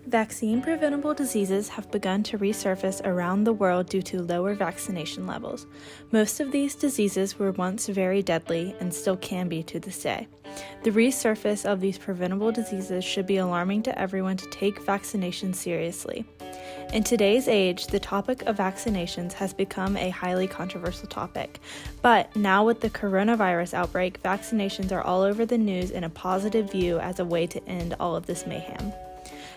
Vaccine-preventable diseases have begun to resurface around the world due to lower vaccination levels. Most of these diseases were once very deadly and still can be to this day. The resurface of these preventable diseases should be alarming to everyone to take vaccinations seriously. In today's age, the topic of vaccinations has become a highly controversial topic. But now with the coronavirus outbreak, vaccinations are all over the news in a positive view as a way to end all of this mayhem.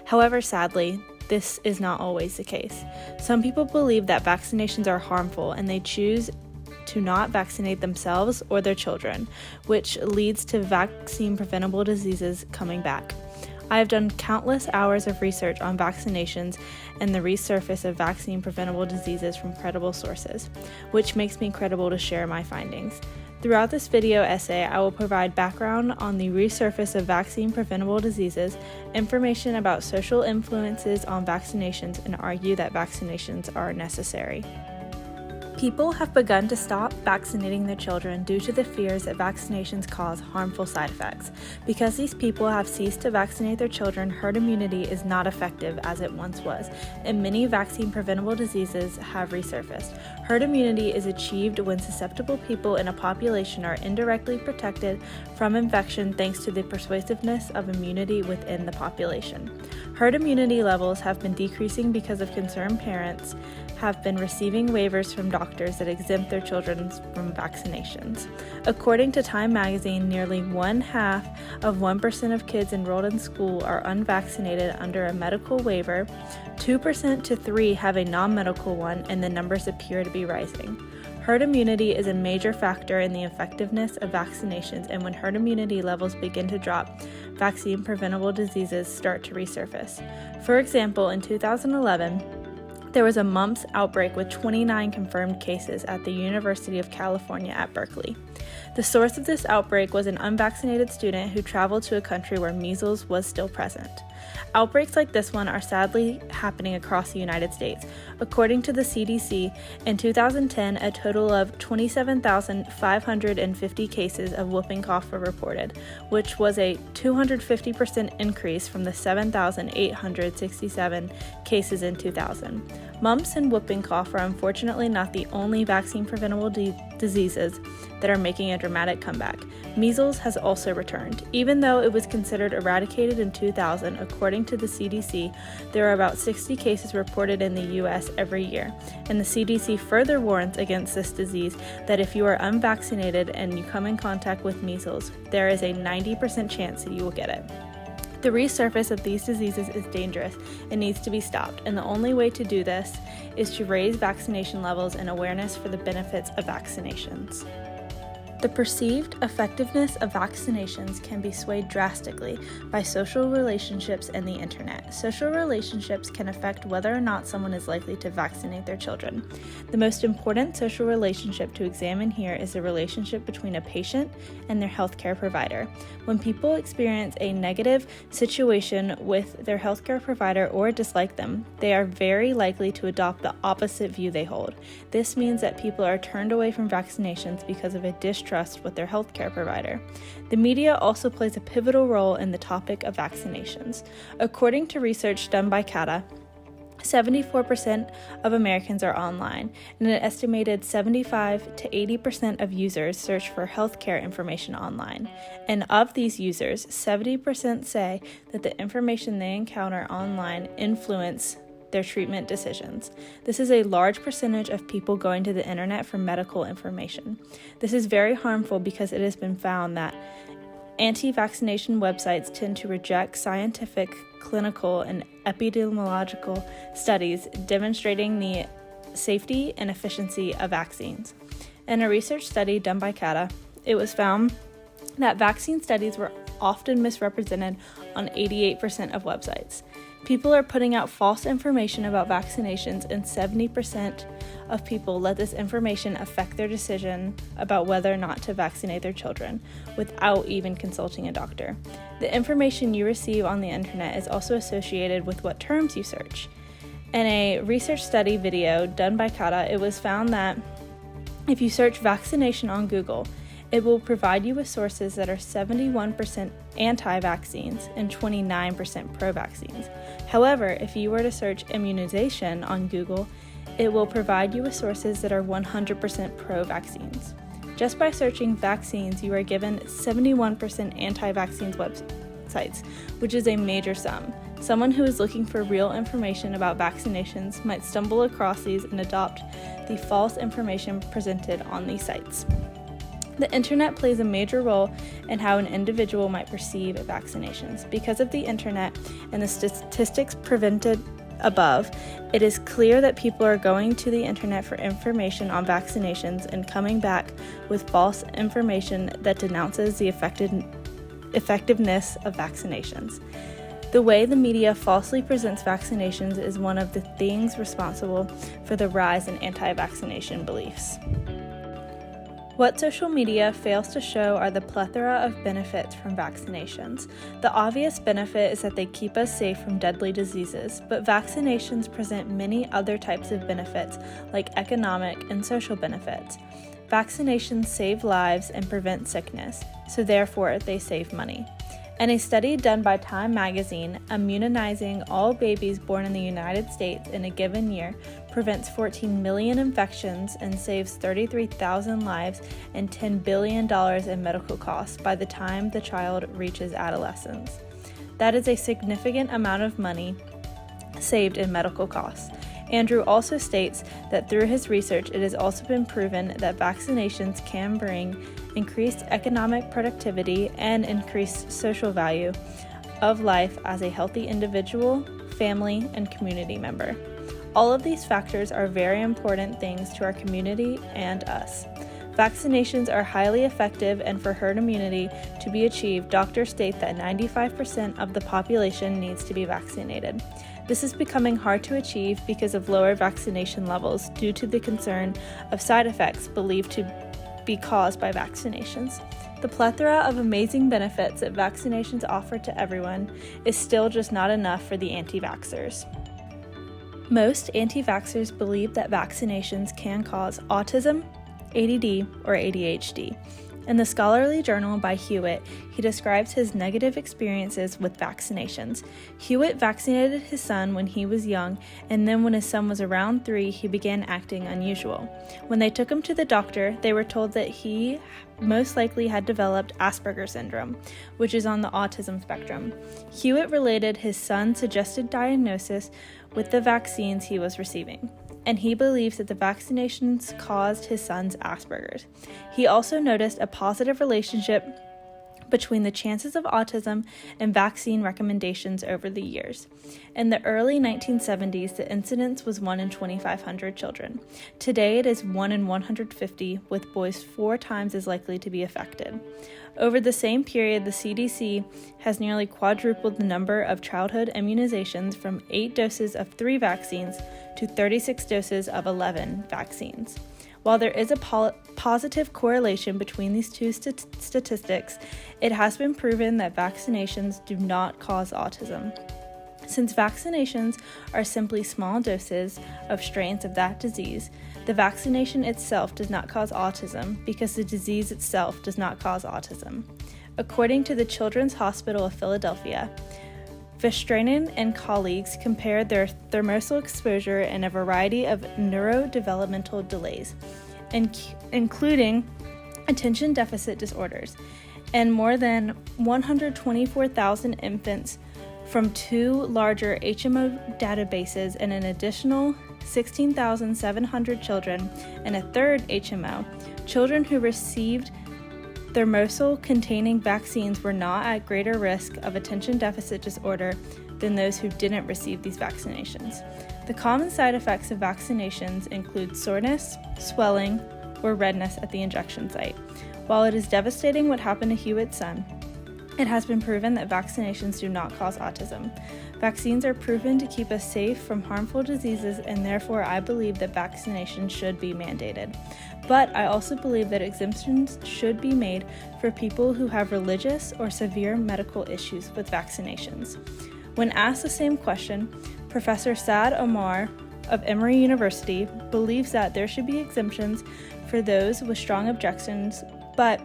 However, sadly, this is not always the case. Some people believe that vaccinations are harmful and they choose to not vaccinate themselves or their children, which leads to vaccine-preventable diseases coming back. I have done countless hours of research on vaccinations and the resurface of vaccine-preventable diseases from credible sources, which makes me credible to share my findings. Throughout this video essay, I will provide background on the resurface of vaccine-preventable diseases, information about social influences on vaccinations, and argue that vaccinations are necessary. People have begun to stop vaccinating their children due to the fears that vaccinations cause harmful side effects. Because these people have ceased to vaccinate their children, herd immunity is not effective as it once was, and many vaccine-preventable diseases have resurfaced. Herd immunity is achieved when susceptible people in a population are indirectly protected from infection thanks to the persuasiveness of immunity within the population. Herd immunity levels have been decreasing because of concerned parents have been receiving waivers from doctors that exempt their children from vaccinations. According to Time magazine, nearly 1/2% of kids enrolled in school are unvaccinated under a medical waiver, 2% to 3% have a non-medical one, and the numbers appear to be rising. Herd immunity is a major factor in the effectiveness of vaccinations, and when herd immunity levels begin to drop, vaccine-preventable diseases start to resurface. For example, in 2011, there was a mumps outbreak with 29 confirmed cases at the University of California at Berkeley. The source of this outbreak was an unvaccinated student who traveled to a country where measles was still present. Outbreaks like this one are sadly happening across the United States. According to the CDC, in 2010, a total of 27,550 cases of whooping cough were reported, which was a 250% increase from the 7,867 cases in 2000. Mumps and whooping cough are unfortunately not the only vaccine-preventable diseases that are making a dramatic comeback. Measles has also returned. Even though it was considered eradicated in 2000, according to the CDC, there are about 60 cases reported in the U.S. every year. And the CDC further warns against this disease that if you are unvaccinated and you come in contact with measles, there is a 90% chance that you will get it. The resurface of these diseases is dangerous and needs to be stopped, and the only way to do this is to raise vaccination levels and awareness for the benefits of vaccinations. The perceived effectiveness of vaccinations can be swayed drastically by social relationships and the internet. Social relationships can affect whether or not someone is likely to vaccinate their children. The most important social relationship to examine here is the relationship between a patient and their healthcare provider. When people experience a negative situation with their healthcare provider or dislike them, they are very likely to adopt the opposite view they hold. This means that people are turned away from vaccinations because of a distrust with their healthcare provider. The media also plays a pivotal role in the topic of vaccinations. According to research done by CATA, 74% of Americans are online, and an estimated 75 to 80% of users search for healthcare information online. And of these users, 70% say that the information they encounter online influence their treatment decisions. This is a large percentage of people going to the internet for medical information. This is very harmful because it has been found that anti-vaccination websites tend to reject scientific, clinical, and epidemiological studies demonstrating the safety and efficiency of vaccines. In a research study done by CATA, it was found that vaccine studies were often misrepresented on 88% of websites. People are putting out false information about vaccinations, and 70% of people let this information affect their decision about whether or not to vaccinate their children without even consulting a doctor. The information you receive on the internet is also associated with what terms you search. In a research study video done by CATA, it was found that if you search vaccination on Google It will provide you with sources that are 71% anti-vaccines and 29% pro-vaccines. However, if you were to search immunization on Google, it will provide you with sources that are 100% pro-vaccines. Just by searching vaccines, you are given 71% anti-vaccines websites, which is a major sum. Someone who is looking for real information about vaccinations might stumble across these and adopt the false information presented on these sites. The internet plays a major role in how an individual might perceive vaccinations. Because of the internet and the statistics presented above, it is clear that people are going to the internet for information on vaccinations and coming back with false information that denounces the effectiveness of vaccinations. The way the media falsely presents vaccinations is one of the things responsible for the rise in anti-vaccination beliefs. What social media fails to show are the plethora of benefits from vaccinations. The obvious benefit is that they keep us safe from deadly diseases, but vaccinations present many other types of benefits, like economic and social benefits. Vaccinations save lives and prevent sickness, so therefore they save money. In a study done by Time magazine, immunizing all babies born in the United States in a given year prevents 14 million infections and saves 33,000 lives and $10 billion in medical costs by the time the child reaches adolescence. That is a significant amount of money saved in medical costs. Andrew also states that through his research, it has also been proven that vaccinations can bring increased economic productivity and increased social value of life as a healthy individual, family, and community member. All of these factors are very important things to our community and us. Vaccinations are highly effective, and for herd immunity to be achieved, doctors state that 95% of the population needs to be vaccinated. This is becoming hard to achieve because of lower vaccination levels due to the concern of side effects believed to be caused by vaccinations. The plethora of amazing benefits that vaccinations offer to everyone is still just not enough for the anti-vaxxers. Most anti-vaxxers believe that vaccinations can cause autism, ADD, or ADHD. In the scholarly journal by Hewitt, he describes his negative experiences with vaccinations. Hewitt vaccinated his son when he was young, and then when his son was around 3, he began acting unusual. When they took him to the doctor, they were told that he most likely had developed Asperger's syndrome, which is on the autism spectrum. Hewitt related his son's suggested diagnosis with the vaccines he was receiving, and he believes that the vaccinations caused his son's Asperger's. He also noticed a positive relationship between the chances of autism and vaccine recommendations over the years. In the early 1970s, the incidence was 1 in 2,500 children. Today, it is 1 in 150, with boys 4 times as likely to be affected. Over the same period, the CDC has nearly quadrupled the number of childhood immunizations from 8 doses of 3 vaccines to 36 doses of 11 vaccines. While there is a positive correlation between these two statistics, it has been proven that vaccinations do not cause autism. Since vaccinations are simply small doses of strains of that disease, the vaccination itself does not cause autism because the disease itself does not cause autism. According to the Children's Hospital of Philadelphia, Vaccinations and colleagues compared their thermosol exposure and a variety of neurodevelopmental delays, including attention deficit disorders, and more than 124,000 infants from 2 larger HMO databases and an additional 16,700 children in a third HMO. Children who received thermosol-containing vaccines were not at greater risk of attention deficit disorder than those who didn't receive these vaccinations. The common side effects of vaccinations include soreness, swelling, or redness at the injection site. While it is devastating what happened to Hewitt's son, it has been proven that vaccinations do not cause autism. Vaccines are proven to keep us safe from harmful diseases, and therefore I believe that vaccinations should be mandated. But I also believe that exemptions should be made for people who have religious or severe medical issues with vaccinations. When asked the same question, Professor Saad Omar of Emory University believes that there should be exemptions for those with strong objections, but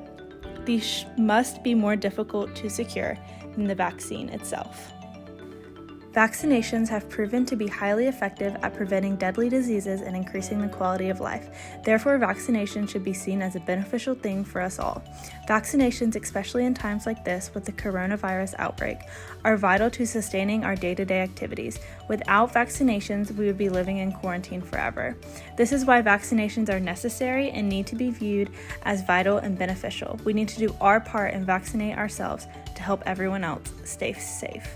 these must be more difficult to secure than the vaccine itself. Vaccinations have proven to be highly effective at preventing deadly diseases and increasing the quality of life. Therefore, vaccination should be seen as a beneficial thing for us all. Vaccinations, especially in times like this with the coronavirus outbreak, are vital to sustaining our day-to-day activities. Without vaccinations, we would be living in quarantine forever. This is why vaccinations are necessary and need to be viewed as vital and beneficial. We need to do our part and vaccinate ourselves to help everyone else stay safe.